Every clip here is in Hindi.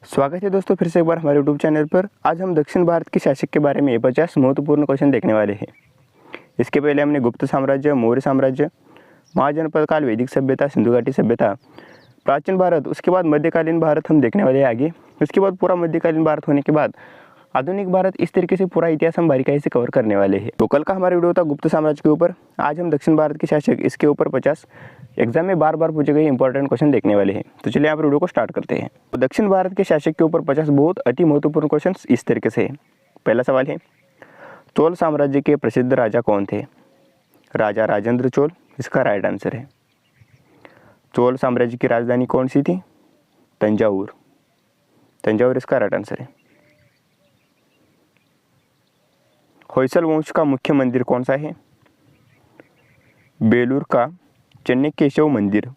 स्वागत है दोस्तों फिर से एक बार हमारे यूट्यूब चैनल पर। आज हम दक्षिण भारत के शासक के बारे में 50 महत्वपूर्ण क्वेश्चन देखने वाले हैं। इसके पहले हमने गुप्त साम्राज्य, मौर्य साम्राज्य, महाजनपद काल, वैदिक सभ्यता, सिंधु घाटी सभ्यता, प्राचीन भारत, उसके बाद मध्यकालीन भारत हम देखने वाले हैं आगे। उसके बाद पूरा मध्यकालीन भारत होने के बाद आधुनिक भारत, इस तरीके से पूरा इतिहास हम बारीकाई से कवर करने वाले हैं। तो कल का हमारा वीडियो था गुप्त साम्राज्य के ऊपर, आज हम दक्षिण भारत के शासक, इसके ऊपर 50 एग्जाम में बार बार पूछे गए इंपॉर्टेंट क्वेश्चन देखने वाले हैं। तो चलिए आप वीडियो को स्टार्ट करते हैं। तो दक्षिण भारत के शासक के ऊपर 50 बहुत अति महत्वपूर्ण क्वेश्चन इस तरीके से है। पहला सवाल है, चोल साम्राज्य के प्रसिद्ध राजा कौन थे? राजा राजेंद्र चोल इसका राइट आंसर है। चोल साम्राज्य की राजधानी कौन सी थी? तंजावुर। तंजावुर इसका राइट आंसर है। होयसल वंश का मुख्य मंदिर कौन सा है? बेलूर का चन्नकेशव मंदिर।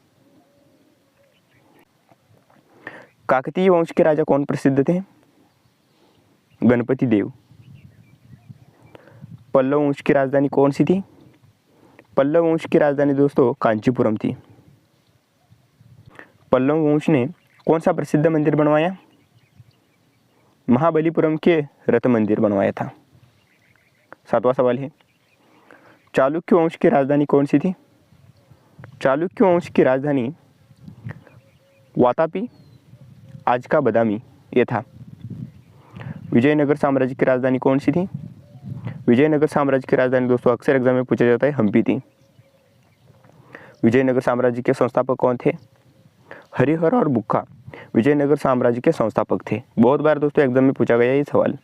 काकतीय वंश के राजा कौन प्रसिद्ध थे? गणपति देव। पल्लव वंश की राजधानी कौन सी थी? पल्लव वंश की राजधानी दोस्तों कांचीपुरम थी। पल्लव वंश ने कौन सा प्रसिद्ध मंदिर बनवाया? महाबलीपुरम के रथ मंदिर बनवाया था। सातवां सवाल है, चालुक्य वंश की राजधानी कौन सी थी? चालुक्य वंश की राजधानी वातापी, आज का बदामी, ये था। विजयनगर साम्राज्य की राजधानी कौन सी थी? विजयनगर साम्राज्य की राजधानी दोस्तों अक्सर एग्जाम में पूछा जाता है, हम्पी थी। विजयनगर साम्राज्य के संस्थापक कौन थे? हरिहर और बुक्का विजयनगर साम्राज्य के संस्थापक थे। बहुत बार दोस्तों एग्जाम में पूछा गया ये सवाल।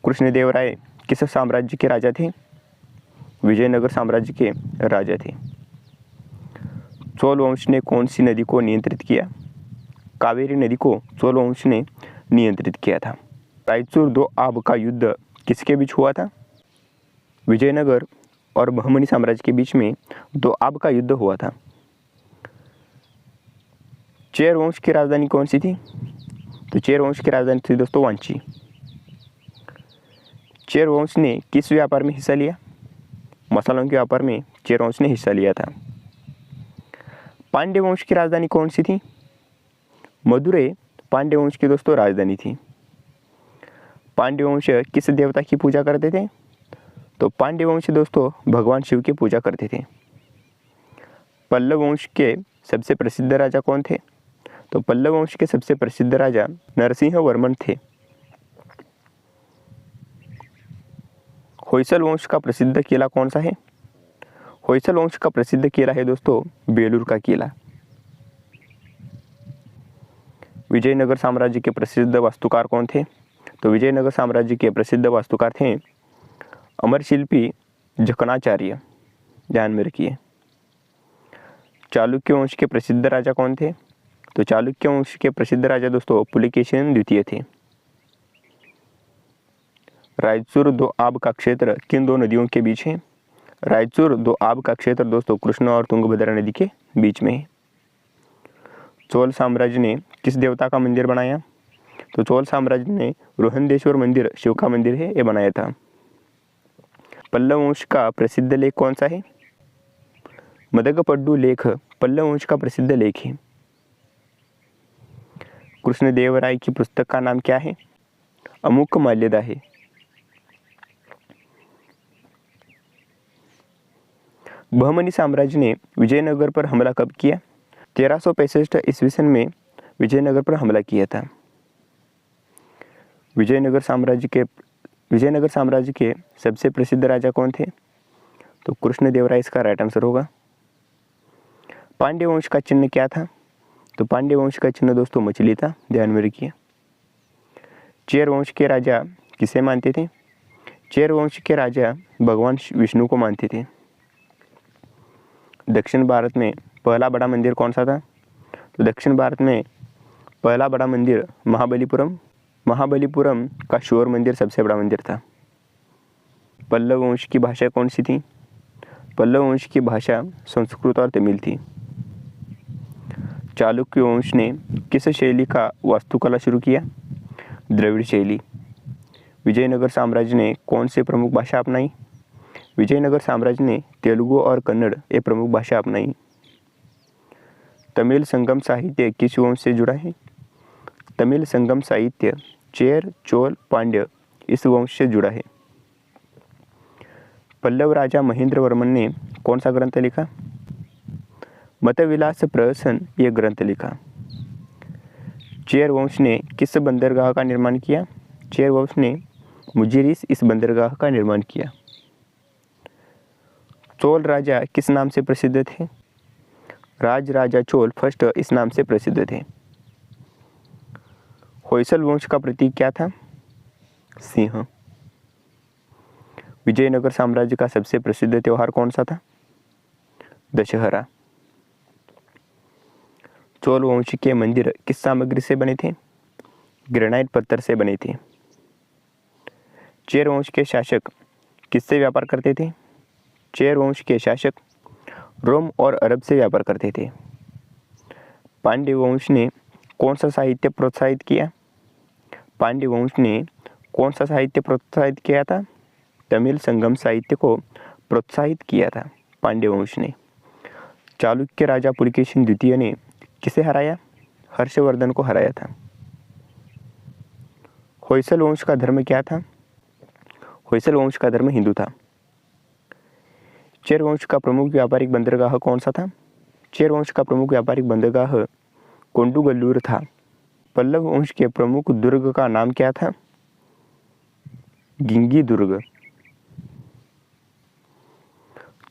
कृष्णदेवराय किस साम्राज्य के राजा थे? विजयनगर साम्राज्य के राजा थे। चोल वंश ने कौन सी नदी को नियंत्रित किया? कावेरी नदी को चोल वंश ने नियंत्रित किया था। रायचूर दो आब का युद्ध किसके बीच हुआ था? विजयनगर और बहमनी साम्राज्य के बीच में दो आब का युद्ध हुआ था। चेर वंश की राजधानी कौन सी थी? तो चेर वंश की राजधानी थी दोस्तों वांची। चेर वंश ने किस व्यापार में हिस्सा लिया? मसालों के व्यापार में चेर वंश ने हिस्सा लिया था। पांड्य वंश की राजधानी कौन सी थी? मदुरै पांड्य वंश की दोस्तों राजधानी थी। पांड्य वंश किस देवता की पूजा करते थे? तो पांड्य वंश दोस्तों भगवान शिव की पूजा करते थे। पल्लव वंश के सबसे प्रसिद्ध राजा कौन थे? तो पल्लव वंश के सबसे प्रसिद्ध राजा नरसिंह वर्मन थे। होयसल वंश का प्रसिद्ध किला कौन सा है? होयसल वंश का प्रसिद्ध किला है दोस्तों बेलूर का किला। विजयनगर साम्राज्य के प्रसिद्ध वास्तुकार कौन थे? तो विजयनगर साम्राज्य के प्रसिद्ध वास्तुकार थे अमरशिल्पी जकनाचार्य। ध्यान में रखिए। चालुक्य वंश के प्रसिद्ध राजा कौन थे? तो चालुक्य वंश के प्रसिद्ध राजा दोस्तों पुलिकेशिन द्वितीय थे। रायचूर दो आब का क्षेत्र किन दो नदियों के बीच है? रायचूर दो आब का क्षेत्र दोस्तों कृष्णा और तुंगभद्रा नदी के बीच में है। चोल साम्राज्य ने किस देवता का मंदिर बनाया? तो चोल साम्राज्य ने रोहनदेश्वर मंदिर, शिव का मंदिर है, ये बनाया था। पल्लव वंश का प्रसिद्ध लेख कौन सा है? मदगपड्डू लेख पल्लव वंश का प्रसिद्ध लेख है। कृष्णदेवराय की पुस्तक का नाम क्या है? अमुक माल्यदा है। बहमनी साम्राज्य ने विजयनगर पर हमला कब किया? 1365 ईस्वी सन में विजयनगर पर हमला किया था। विजयनगर साम्राज्य के सबसे प्रसिद्ध राजा कौन थे? तो कृष्णदेवराय इसका राइट आंसर होगा। पांड्य वंश का चिन्ह क्या था? तो पांड्य वंश का चिन्ह दोस्तों मछली था। ध्यान में रखिए। चेर वंश के राजा किसे मानते थे? चेर वंश के राजा भगवान विष्णु को मानते थे। दक्षिण भारत में पहला बड़ा मंदिर कौन सा था? तो दक्षिण भारत में पहला बड़ा मंदिर महाबलीपुरम का शोर मंदिर सबसे बड़ा मंदिर था। पल्लव वंश की भाषा कौन सी थी? पल्लव वंश की भाषा संस्कृत और तमिल थी। चालुक्य वंश ने किस शैली का वास्तुकला शुरू किया? द्रविड़ शैली। विजयनगर साम्राज्य ने कौन सी प्रमुख भाषा अपनाई? विजयनगर साम्राज्य ने तेलुगु और कन्नड़ ये प्रमुख भाषा अपनाई। तमिल संगम साहित्य किस वंश से जुड़ा है? तमिल संगम साहित्य चेर, चोल, पांड्य इस वंश से जुड़ा है। पल्लव राजा महेंद्र वर्मन ने कौन सा ग्रंथ लिखा? मतविलास प्रहसन यह ग्रंथ लिखा। चेर वंश ने किस बंदरगाह का निर्माण किया? चेर वंश ने मुजिरिस इस बंदरगाह का निर्माण किया। चोल राजा किस नाम से प्रसिद्ध थे? राज राजा चोल फर्स्ट इस नाम से प्रसिद्ध थे। होयसल वंश का प्रतीक क्या था? सिंह। विजयनगर साम्राज्य का सबसे प्रसिद्ध त्योहार कौन सा था? दशहरा। चोल वंश के मंदिर किस सामग्री से बने थे? ग्रेनाइट पत्थर से बने थे। चेर वंश के शासक किससे व्यापार करते थे? चेर वंश के शासक रोम और अरब से व्यापार करते थे। पांड्य वंश ने कौन सा साहित्य प्रोत्साहित किया? पांड्य वंश ने कौन सा साहित्य प्रोत्साहित किया था? तमिल संगम साहित्य को प्रोत्साहित किया था पांड्य वंश ने। चालुक्य राजा पुलकेशिन द्वितीय ने किसे हराया? हर्षवर्धन को हराया था। होयसल वंश का धर्म क्या था? होयसल वंश का धर्म हिंदू था। चेर वंश का प्रमुख व्यापारिक बंदरगाह कौन सा था? चेर वंश का प्रमुख व्यापारिक बंदरगाह कोंडुगल्लूर था। पल्लव वंश के प्रमुख दुर्ग का नाम क्या था? गिंगी दुर्ग।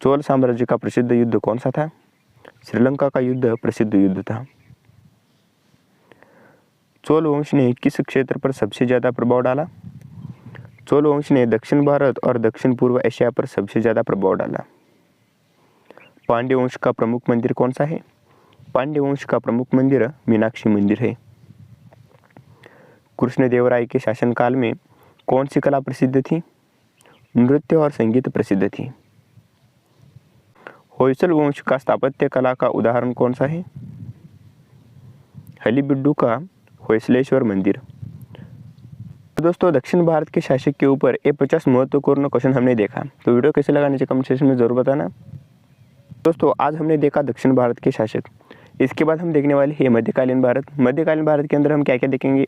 चोल साम्राज्य का प्रसिद्ध युद्ध कौन सा था? श्रीलंका का युद्ध प्रसिद्ध युद्ध था। चोल वंश ने किस क्षेत्र पर सबसे ज़्यादा प्रभाव डाला? चोल वंश ने दक्षिण भारत और दक्षिण पूर्व एशिया पर सबसे ज़्यादा प्रभाव डाला। पांड्य वंश का प्रमुख मंदिर कौन सा है? पांड्य वंश का प्रमुख मंदिर मीनाक्षी मंदिर है। कृष्णदेवराय के शासनकाल में कौन सी कला प्रसिद्ध थी? नृत्य और संगीत प्रसिद्ध थी। होयसल वंश का स्थापत्य कला का उदाहरण कौन सा है? हलीबिड्डू का होयसलेश्वर मंदिर। तो दोस्तों दक्षिण भारत के शासक के ऊपर ये 50 महत्वपूर्ण क्वेश्चन हमने देखा। तो वीडियो कैसे लगा नीचे कमेंट सेक्शन में ज़रूर बताना। दोस्तों आज हमने देखा दक्षिण भारत के शासक। इसके बाद हम देखने वाले हैं मध्यकालीन भारत। मध्यकालीन भारत के अंदर हम क्या क्या देखेंगे?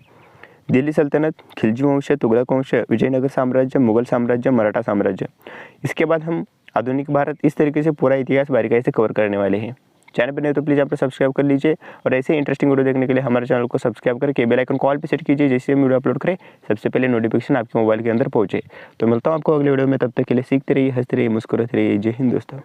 दिल्ली सल्तनत, खिलजी वंश, तुगलक वंश, विजयनगर साम्राज्य, मुगल साम्राज्य, मराठा साम्राज्य। इसके बाद हम आधुनिक भारत। इस तरीके से पूरा इतिहास बारीकाई से कवर करने वाले हैं। चैनल पर नहीं तो प्लीज़ आप सब्सक्राइब कर लीजिए और ऐसे इंटरेस्टिंग वीडियो देखने के लिए हमारे चैनल को सब्सक्राइब करके बेल आइकन कॉल पे सेट कीजिए, जैसे हम वीडियो अपलोड करें सबसे पहले नोटिफिकेशन आपके मोबाइल के अंदर पहुंचे। तो मिलता हूं आपको अगले वीडियो में, तब तक के लिए सीखते रहिए, हंसते रहिए, मुस्कुराते रहिए। जय हिंद दोस्तों।